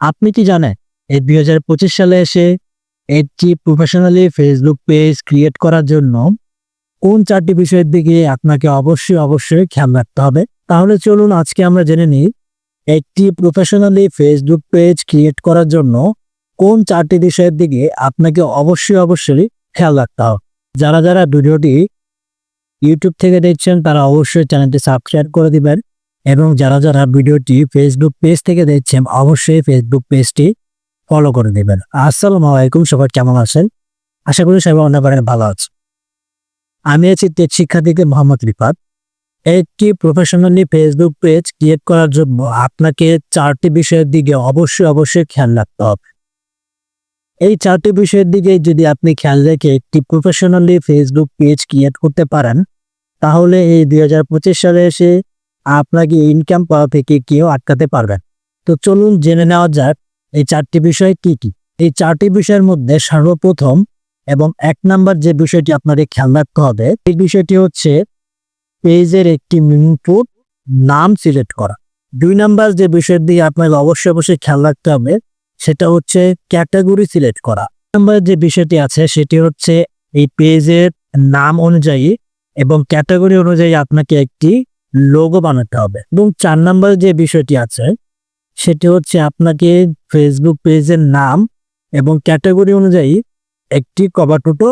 আপনি কি জানেন এই ২০২৫ সালে এসে একটি প্রফেশনালি ফেসবুক পেজ ক্রিয়েট করার জন্য কোন ৪টি বিষয়ের দিকে আপনাকে অবশ্যই খেয়াল রাখতে হবে? তাহলে চলুন আজকে আমরা জেনে নিই একটি প্রফেশনালি ফেসবুক পেজ ক্রিয়েট করার জন্য কোন ৪টি বিষয়ের দিকে আপনাকে অবশ্যই খেয়াল রাখতে হবে। যারা ভিডিওটি ইউটিউব থেকে দেখছেন তারা অবশ্যই চ্যানেলটি সাবস্ক্রাইব করে দিবেন এবং যারা ভিডিওটি ফেসবুক পেজ থেকে দেখছেন অবশ্যই ফেসবুক পেজটি ফলো করে দিবেন। আসসালামু আলাইকুম, সবাই কেমন আছেন? আশা করি সবাই অনেক ভালো আছে। আমি আছি টেক শিক্ষা থেকে মোহাম্মদ রিফাত। একটি প্রফেশনালি ফেসবুক পেজ ক্রিয়েট করার জন্য আপনাকে ৪টি বিষয়ের দিকে অবশ্যই খেয়াল রাখতে হবে। এই ৪টি বিষয়ের দিকে যদি আপনি খেয়াল রেখে একটি প্রফেশনালি ফেসবুক পেজ ক্রিয়েট করতে পারেন, তাহলে এই ২০২৫ সালে এসে আপনাকে ইনকাম পাওয়া থেকে কেউ আটকাতে পারবেন। তো চলুন জেনে নেওয়া যাক এই ৪টি বিষয় কি কি। এই ৪টি বিষয়ের মধ্যে সর্বপ্রথম এবং ১ নাম্বার যে বিষয়টি আপনাদের খেয়াল রাখতে হবে, এই বিষয়টি হচ্ছে পেজের একটি মিনিংফুল নাম সিলেক্ট করা। ২ নাম্বার যে বিষয়ের দিকে আপনাকে অবশ্যই খেয়াল রাখতে হবে সেটা হচ্ছে ক্যাটাগরি সিলেক্ট করা। ৩ নাম্বার যে বিষয়টি আছে সেটি হচ্ছে এই পেজের নাম অনুযায়ী এবং ক্যাটাগরি অনুযায়ী আপনাকে একটি লোগো বানাতে হবে। এবং ৪ নাম্বার যে বিষয়টি আছে সেটি হচ্ছে আপনাকে ফেসবুক পেজের নাম এবং ক্যাটাগরি অনুযায়ী একটি কভার ফটো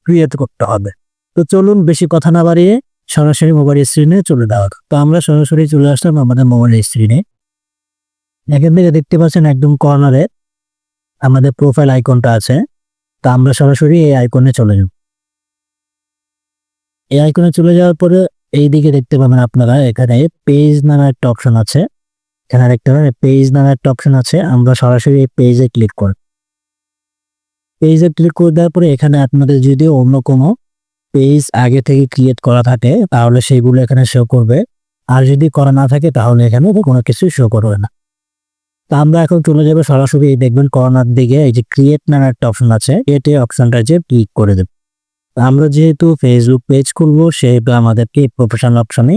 ক্রিয়েট করতে হবে। তো চলুন বেশি কথা না বাড়িয়ে সরাসরি মোবাইল স্ক্রিনে চলে যাওয়া। তো আমরা সরাসরি চলে আসলাম আমাদের মোবাইল স্ক্রিনে। এখান থেকে দেখতে পাচ্ছেন একদম কর্নারে আমাদের প্রোফাইল আইকনটা আছে। তা আমরা সরাসরি এই আইকনে চলে যাব। এই আইকনে চলে যাওয়ার পরে এই দিকে দেখতে পাবেন আপনারা এখানে পেজ নামে একটা অপশন আছে। এখানে দেখতে পাবেন পেজ নামে একটা অপশন আছে। আমরা সরাসরি এই পেজে ক্লিক করব। পেজে ক্লিক করে দেওয়ার পরে এখানে আপনাদের যদি অন্য কোনো পেজ আগে থেকে ক্রিয়েট করা থাকে তাহলে সেগুলো এখানে শো করবে, আর যদি করা না থাকে তাহলে এখানে কোনো কিছু শো করবে না। তা আমরা এখন চলে যাবো সরাসরি দেখবেন কর্নার দিকে এই যে ক্রিয়েট নামে একটা অপশন আছে, এটি অপশনটা যে ক্লিক করে দেব। আমরা যেহেতু ফেসবুক পেজ খুলবো সেহেতু আমাদেরকে প্রফেশনাল অপশনে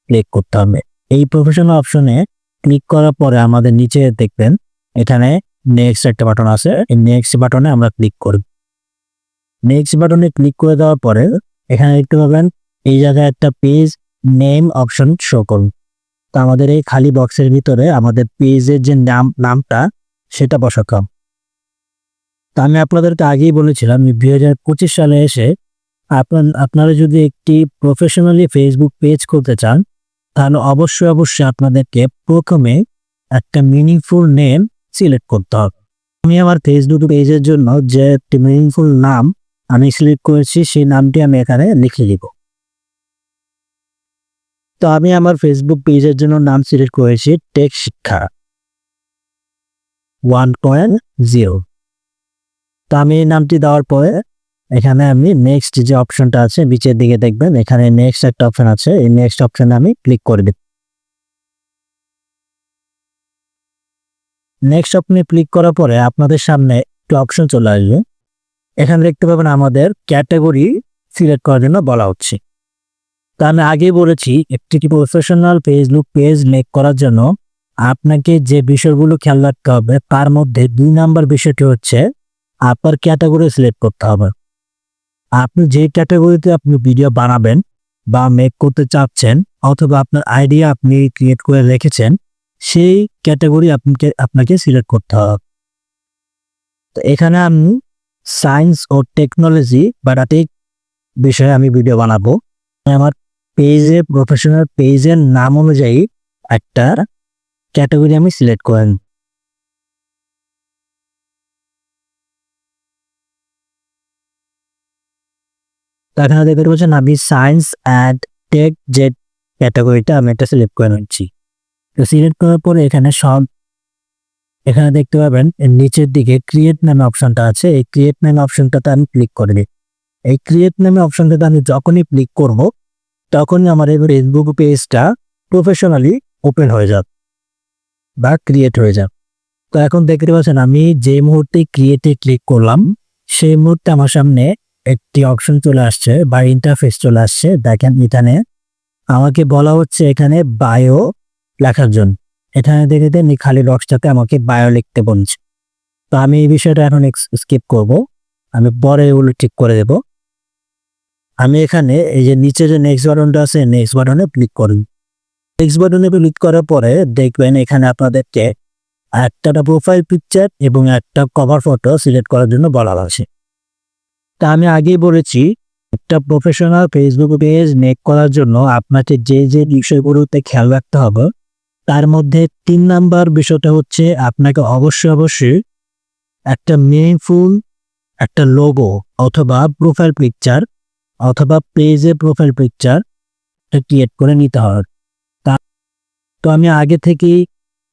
ক্লিক করতে হবে। এই প্রফেশনাল অপশনে ক্লিক করার পরে আমাদের নিচে দেখবেন এখানে নেক্সট একটা বাটন আছে। এই নেক্সট বাটনে আমরা ক্লিক করব। নেক্সট বাটনে ক্লিক করে দেওয়ার পরে এখানে দেখতে পাবেন এই জায়গায় একটা পেজ নেম অপশন শো করুন। তো আমাদের এই খালি বক্সের ভিতরে আমাদের পেজের যে নামটা সেটা বসাতে হবে। তা আমি আপনাদেরকে আগেই বলেছিলাম ২০২৫ সালে এসে আপনারা যদি একটি প্রফেশনালি ফেসবুক পেজ করতে চান তাহলে অবশ্যই আপনাদেরকে প্রথমে একটা মিনিংফুল নেম সিলেক্ট করতে হবে। আমি আমার ফেসবুক পেজের জন্য যে একটি মিনিংফুল নাম আমি সিলেক্ট করেছি সেই নামটি আমি এখানে লিখে দিব। তো আমি আমার ফেসবুক পেজের জন্য নাম সিলেক্ট করেছি টেক শিক্ষা 1.0। তো আমি এই নামটি দেওয়ার পরে এখানে আমি নেক্সট যে অপশনটা আছে নিচের দিকে দেখবেন এখানে নেক্সট একটা অপশন আছে, এই নেক্সট অপশনে আমি ক্লিক করে দেব। নেক্সট অপশনে ক্লিক করার পরে আপনাদের সামনে একটা অপশন চলে আসবে। এখানে দেখতে পাবেন আমাদের ক্যাটাগরি সিলেক্ট করার জন্য বলা হচ্ছে। তা আমি আগেই বলেছি একটি প্রফেশনাল ফেসবুক পেজ মেক করার জন্য আপনাকে যে বিষয়গুলো খেয়াল রাখতে হবে তার মধ্যে ২ নাম্বার বিষয়টি হচ্ছে আপনার ক্যাটাগরি সিলেক্ট করতে হবে। আপনি যে ক্যাটাগরিতে আপনি ভিডিও বানাবেন বা মেক করতে চাচ্ছেন অথবা আপনার আইডিয়া আপনি ক্রিয়েট করে রেখেছেন সেই ক্যাটাগরি আপনাকে সিলেক্ট করতে হবে। তো এখানে আমি সায়েন্স ও টেকনোলজি বা ডাটিক বিষয়ে আমি ভিডিও বানাবো। আমার পেজে প্রফেশনাল পেজের নাম অনুযায়ী একটা ক্যাটাগরি আমি সিলেক্ট করেন। এখানে দেখতে পাচ্ছেন আমি সায়েন্স অ্যান্ড টেক যে ক্যাটাগরিটা আমি এটা সিলেক্ট করে নিচ্ছি। তো সিলেক্ট করার পরে এখানে দেখতে পাবেন এর নিচের দিকে ক্রিয়েট নামে অপশনটা আছে। এই ক্রিয়েট নামে অপশনটাতে আমি ক্লিক করে দিই। এই ক্রিয়েট নামে অপশনটাতে আমি যখনই ক্লিক করব তখনই আমার এই ফেসবুক পেজটা প্রফেশনালি ওপেন হয়ে যাবে বা ক্রিয়েট হয়ে যাবে। তো এখন দেখতে পাচ্ছেন আমি যে মুহূর্তে ক্রিয়েটে ক্লিক করলাম সেই মুহূর্তে আমার সামনে একটি অপশন চলে আসছে বা ইন্টারফেস চলে আসছে। দেখেন এখানে আমাকে বলা হচ্ছে এখানে বায়ো লেখার জন্য। এখানে দেখে দেন এই খালি বক্সটাতে আমাকে বায়ো লিখতে বলছে। তো আমি এই বিষয়টা এখন স্কিপ করব, আমি পরে এগুলো ঠিক করে দেব। আমি এখানে এই যে নিচে যে নেক্সট বাটনটা আছে, নেক্সট বাটনে ক্লিক করুন। নেক্সট বাটনে ক্লিক করার পরে দেখবেন এখানে আপনাদেরকে একটা প্রোফাইল পিকচার এবং একটা কভার ফটো সিলেক্ট করার জন্য বলা আছে। তা আমি আগেই বলেছি, একটা প্রফেশনাল ফেসবুক পেজ মেক করার জন্য আপনাকে যে যে বিষয়গুলোতে খেয়াল রাখতে হবে, তার মধ্যে 3 নাম্বার বিষয়টা হচ্ছে আপনাকে অবশ্যই একটা মিনিংফুল একটা লোগো অথবা প্রোফাইল পিকচার অথবা পেজের প্রোফাইল পিকচার ক্রিয়েট করে নিতে হবে। তো আমি আগে থেকেই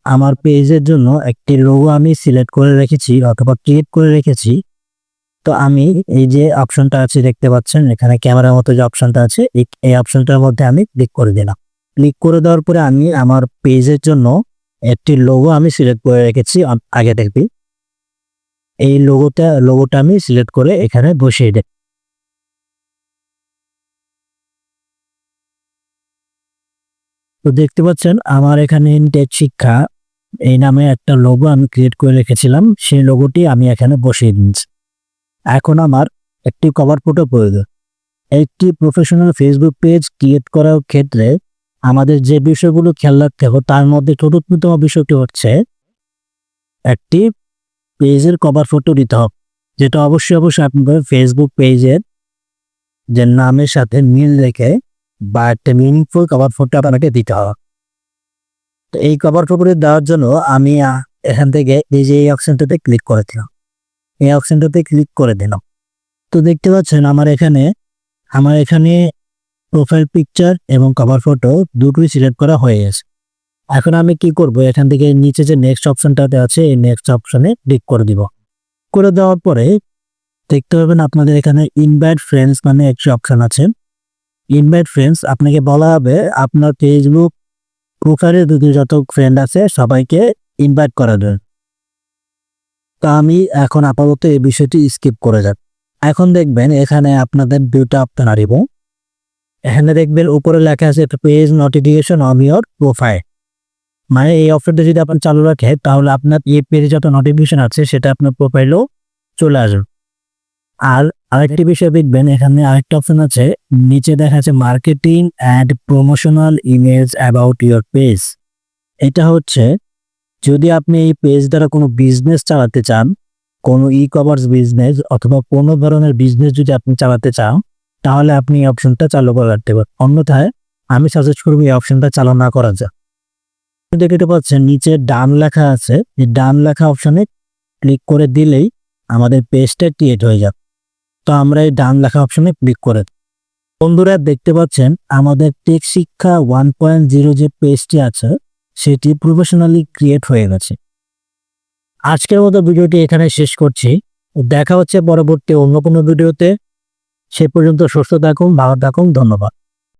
আমার পেজের জন্য একটি লোগো আমি সিলেক্ট করে রেখেছি অথবা ক্রিয়েট করে রেখেছি। তো আমি এই যে অপশনটা আছে দেখতে পাচ্ছেন, এখানে ক্যামেরার মতো যে অপশনটা আছে, এই অপশনটার মধ্যে আমি ক্লিক করে দিলাম। ক্লিক করে দেওয়ার পরে আমি আমার পেজের জন্য একটি লোগো আমি সিলেক্ট করে রেখেছি আগে থেকে। এই লোগোটা আমি সিলেক্ট করে এখানে বসিয়ে দিই। তো দেখতে পাচ্ছেন আমার এখানে ইনটেক শিক্ষা এই নামে একটা লোগো আমি ক্রিয়েট করে রেখেছিলাম, সেই লোগোটি আমি এখানে বসিয়ে দিচ্ছি। এখন আমার একটি কভার ফটো প্রয়োজন। একটি প্রফেশনাল ফেসবুক পেজ ক্রিয়েট করার ক্ষেত্রে আমাদের যে বিষয়গুলো খেয়াল রাখতে হবে তার মধ্যে চতুর্থতম বিষয়টি হচ্ছে একটি পেজের কভার ফটো দিতে হবে, যেটা অবশ্যই আপনাদের ফেসবুক পেজের যে নামের সাথে মিল রেখে বা একটা মিনিংফুল কভার ফটো আপনাকে দিতে হবে। তো এই কভার ফটো দেওয়ার জন্য আমি এখান থেকে এই যে এই অপশনটাতে ক্লিক করে দিলাম। এই অপশনটাতে ক্লিক করে দিলাম। তো দেখতে পাচ্ছেন আমার এখানে প্রোফাইল পিকচার এবং কভার ফটো দুটোই সিলেক্ট করা হয়ে গেছে। এখন আমি কি করব, এখান থেকে নিচে যে নেক্সট অপশনটাতে আছে এই নেক্সট অপশনে ক্লিক করে দিব। করে দেওয়ার পরে দেখতে পাবেন আপনাদের এখানে ইনভাইট ফ্রেন্ডস মানে একটি অপশন আছে। ইনভাইট ফ্রেন্ডস আপনাকে বলা হবে আপনার ফেসবুক প্রোফাইলে যত ফ্রেন্ড আছে সবাইকে ইনভাইট করা যায়। তা আমি এখন আপাতত এই বিষয়টি স্কিপ করে যাব। এখন দেখবেন এখানে আপনাদের দুটো অপশন আসবে। এখানে দেখবেন উপরে লেখা আছে page notification on your profile, মানে এই অপশনটা যদি আপনি চালু রাখেন তাহলে আপনার এই পেজে যত নোটিফিকেশন আছে সেটা আপনার প্রোফাইলেও চলে আসবে। আর আরেকটি বিষয় দেখবেন এখানে আরেকটা অপশন আছে, নিচে দেখা যাচ্ছে marketing and promotional image about your page. এটা হচ্ছে যদি আপনি এই পেজ দ্বারা কোনো বিজনেস চালাতে চান, কোনো ই কমার্স বিজনেস অথবা কোনো ধরনের বিজনেস যদি আপনি চালাতে চান, তাহলে আপনি এই অপশনটা চালু করে রাখতে পারেন। অন্যথায় আমি সাজেস্ট করব এই অপশনটা চালু না করা যায়। দেখতে পাচ্ছেন নিচে ডান লেখা আছে, এই ডান লেখা অপশনে ক্লিক করে দিলেই আমাদের পেজটা ক্রিয়েট হয়ে যাবে। তো আমরা এই ডান লেখা অপশনে ক্লিক করে, বন্ধুরা দেখতে পাচ্ছেন আমাদের টেক শিক্ষা 1.0 যে পেজটি আছে সেটি প্রফেশনালি ক্রিয়েট হয়ে গেছে। আজকের মতো ভিডিওটি এখানে শেষ করছি। দেখা হচ্ছে পরবর্তী অন্য কোনো ভিডিওতে। সে পর্যন্ত সুস্থ থাকুন, ভালো থাকুন, ধন্যবাদ।